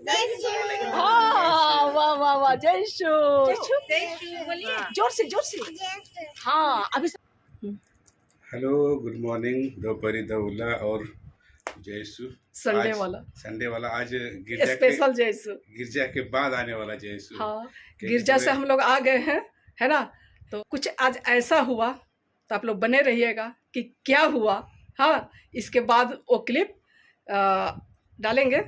हाँ, वाह वाह वाह, जय शु। बोलिए जोर से हाँ अभी। हेलो, गुड मॉर्निंग, दोपहरी दौला और जयसु। संडे वाला आज गिरजा स्पेशल जयसु, गिरजा के बाद आने वाला जयसु। हाँ, गिरजा से हम लोग आ गए हैं, है ना। तो कुछ आज ऐसा हुआ तो आप लोग बने रहिएगा कि क्या हुआ। हाँ, इसके बाद वो क्लिप डालेंगे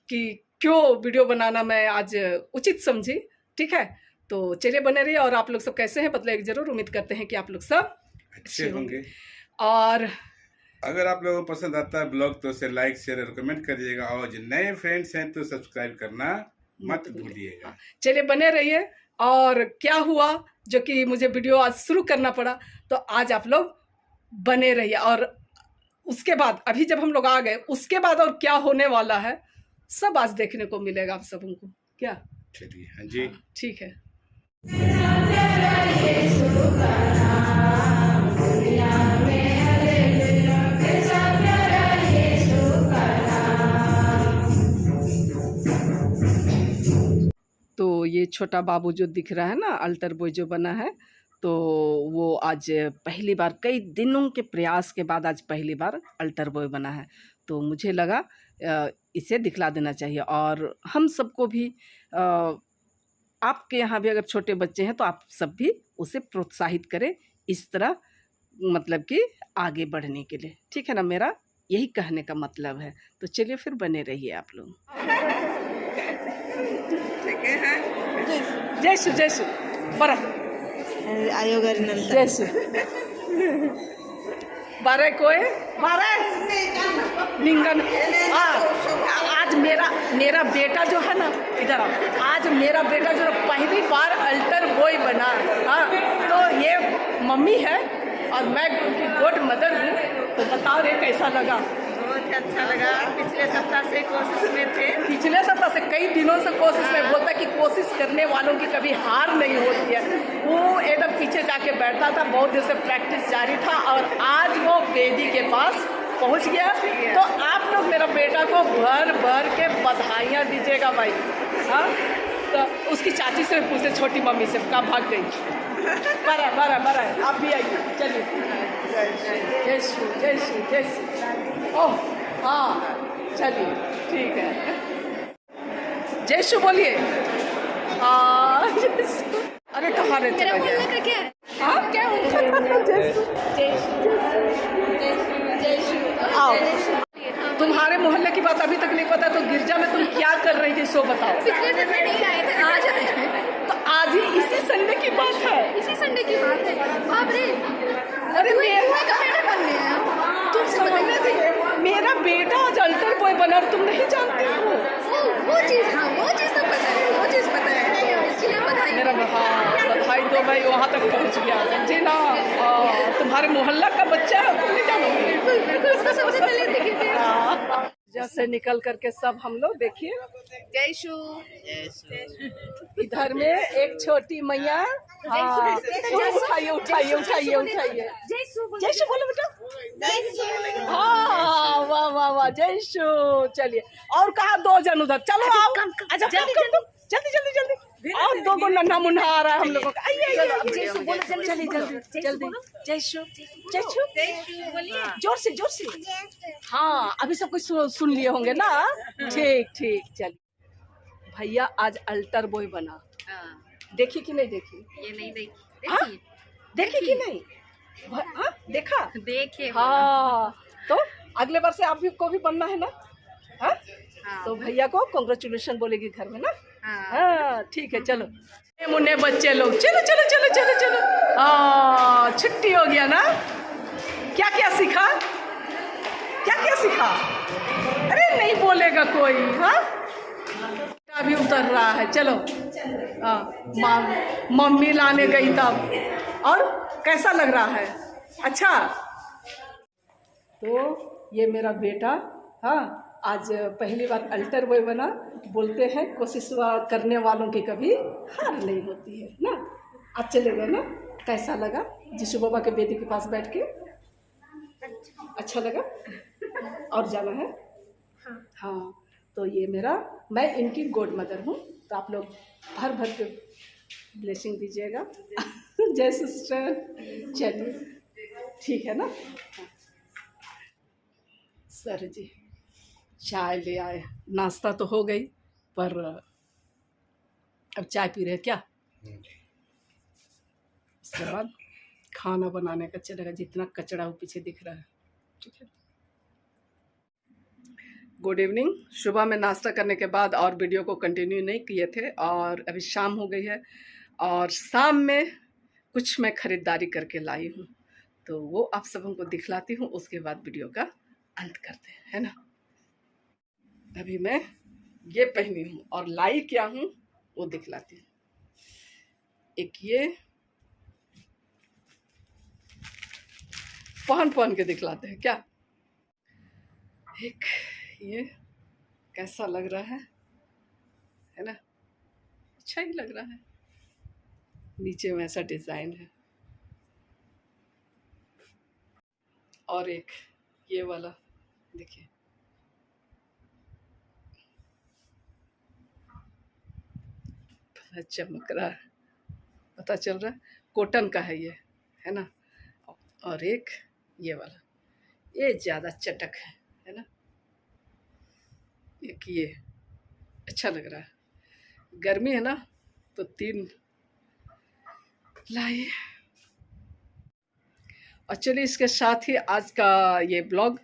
कि क्यों वीडियो बनाना मैं आज उचित समझी। ठीक है, तो चलिए बने रहिए। और आप लोग सब कैसे हैं बतलाइए जरूर। उम्मीद करते हैं कि आप लोग सब अच्छे होंगे। और अगर आप लोगों को पसंद आता है ब्लॉग तो उसे लाइक शेयर और कमेंट करिएगा, और जो नए फ्रेंड्स हैं तो सब्सक्राइब करना मत भूलिएगा। चलिए बने रहिए। और क्या हुआ जो कि मुझे वीडियो आज शुरू करना पड़ा, तो आज आप लोग बने रहिए। और उसके बाद अभी जब हम लोग आ गए उसके बाद और क्या होने वाला है सब आज देखने को मिलेगा आप सबों को। क्या चलिए, हाँ जी, ठीक है। तो ये छोटा बाबू जो दिख रहा है ना, अल्टर बॉय जो बना है, तो वो आज पहली बार कई दिनों के प्रयास के बाद आज पहली बार अल्टर बॉय बना है। तो मुझे लगा इसे दिखला देना चाहिए। और हम सबको भी आपके यहाँ भी अगर छोटे बच्चे हैं तो आप सब भी उसे प्रोत्साहित करें इस तरह, मतलब कि आगे बढ़ने के लिए। ठीक है ना, मेरा यही कहने का मतलब है। तो चलिए फिर बने रहिए आप लोग। जयसु जयसु बरा आयोग जयसु बारह कोई बारह लिंगन। आज मेरा बेटा जो है ना, इधर आज मेरा बेटा जो पहली बार अल्टर बॉय बना। हाँ, तो ये मम्मी है और मैं उनकी गोड मदर हूँ। तो बताओ रे कैसा लगा? बहुत अच्छा लगा। पिछले सप्ताह से कोशिश में थे, पिछले सप्ताह से कई दिनों से कोशिश में। बोलता कि कोशिश करने वालों की कभी हार नहीं होती है। वो एकदम पीछे जाके बैठता था, बहुत देर से प्रैक्टिस जारी था और आज वो वेदी के पास पहुंच गया। तो आप लोग मेरा बेटा को भर भर के बधाइयाँ दीजिएगा भाई। हाँ, तो उसकी चाची से पूछे, छोटी मम्मी से, कहाँ भाग गई? बरा आप भी आइए, चलिए। जय श्री जय श्री जय श्री। ओह हाँ, चलिए ठीक है। जय श्री बोलिए। अरे कहाँ रहते हैं? क्या आओ, तुम्हारे मोहल्ले की बात अभी तक नहीं पता, तो गिरजा में तुम क्या कर रही थी सो बताओ। पिछले संडे नहीं आए थे, आज आए हैं। तो आज ही इसी संडे की बात है। इसी संडे की बात है। बाप रे, अरे मेरा का बेटा बनने हैं। तुम समझने थे, मेरा बेटा आज अल्टर बॉय बना और तुम नहीं जानती हो। वो चीज़, हाँ वो चीज़ तो पता है, वो चीज़ पता है। इसके लिए बधाई। मेरा बधाई दो भाई, वहाँ तक पहुँच गया, समझे ना। तुम्हारे मोहल्ला का बच्चा है, तुम नहीं जानोगे। बिल्कुल बिल्कुल, तो सबसे पहले देखे थे। जैसे निकल करके सब हम लोग देखिए। जय शु। इधर में एक छोटी मैया। हाँ, उठाइए उठाइए उठाइए उठाइए। जय शु बोलो बेटा। हाँ, वाह वाह वाह, जय शु। चलिए, और कहा दो जन उधर, चलो आओ। अच्छा जल्दी जल्दी जल्दी। और दो गो नन्हा मुन्हा आ रहा है हम लोगों का। आइए जय शु बोलो, जल्दी जल्दी जल्दी। जय शु जय शु बोलिए जोर से। हाँ, अभी सब कुछ सुन लिए होंगे ना। ठीक ठीक, चलिए। भैया आज अल्टर बॉय बना। देखी कि नहीं देखी? ये नहीं देखी। देखी कि नहीं? हाँ, देखा देखे। हाँ, तो अगले बार से आप भी को भी बनना है ना। हाँ, तो भैया को कांग्रेचुलेशन बोलेगी घर में ना। हाँ ठीक है, चलो मुन्ने बच्चे लोग, चलो चलो चलो चलो चलो। छुट्टी हो गया ना। क्या क्या सीखा? अरे नहीं बोलेगा कोई। हाँ, अभी उतर रहा है। चलो, मम्मी लाने गई तब। और कैसा लग रहा है? अच्छा, तो ये मेरा बेटा, हाँ, आज पहली बार अल्टर बॉय बना। बोलते हैं कोशिश करने वालों की कभी हार नहीं होती है ना। आप चले गए ना, कैसा लगा जिशु बाबा के बेटी के पास बैठ के? अच्छा लगा? और जाना है? हाँ, तो तो ये मेरा, मैं इनकी गॉड मदर हूँ, तो आप लोग भर भर के ब्लेसिंग दीजिएगा। जय सिस्टर। चलिए ठीक है ना। सर जी चाय ले आए, नाश्ता तो हो गई पर अब चाय पी रहे हैं क्या। उसके बाद खाना बनाने का चलेगा, जितना कचरा वो पीछे दिख रहा है। ठीक है, गुड इवनिंग। सुबह में नाश्ता करने के बाद और वीडियो को कंटिन्यू नहीं किए थे और अभी शाम हो गई है और शाम में कुछ मैं ख़रीदारी करके लाई हूँ, तो वो आप सबों को दिखलाती हूँ, उसके बाद वीडियो का अंत करते हैं, है ना। अभी मैं ये पहनी हूँ और लाई क्या हूँ वो दिखलाती हूँ। एक ये पहन के दिखलाते हैं क्या। एक ये कैसा लग रहा है ना, अच्छा ही लग रहा है। नीचे में ऐसा डिज़ाइन है। और एक ये वाला देखिए, चमक रहा है, पता चल रहा है कॉटन का है ये, है ना। और एक ये वाला, ये ज़्यादा चटक है ना। एक ये अच्छा लग रहा है, गर्मी है ना तो 3 लाइए। और चलिए इसके साथ ही आज का ये ब्लॉग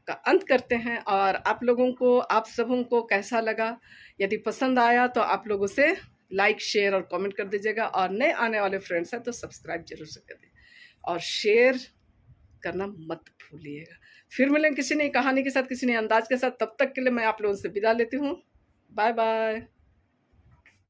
का अंत करते हैं। और आप लोगों को, आप सबों को कैसा लगा, यदि पसंद आया तो आप लोगों से लाइक शेयर और कमेंट कर दीजिएगा। और नए आने वाले फ्रेंड्स हैं तो सब्सक्राइब जरूर से कर दें और शेयर करना मत भूलिएगा। फिर मिलेंगे किसी नई कहानी के साथ, किसी नए अंदाज के साथ। तब तक के लिए मैं आप लोगों से विदा लेती हूँ। Bye bye.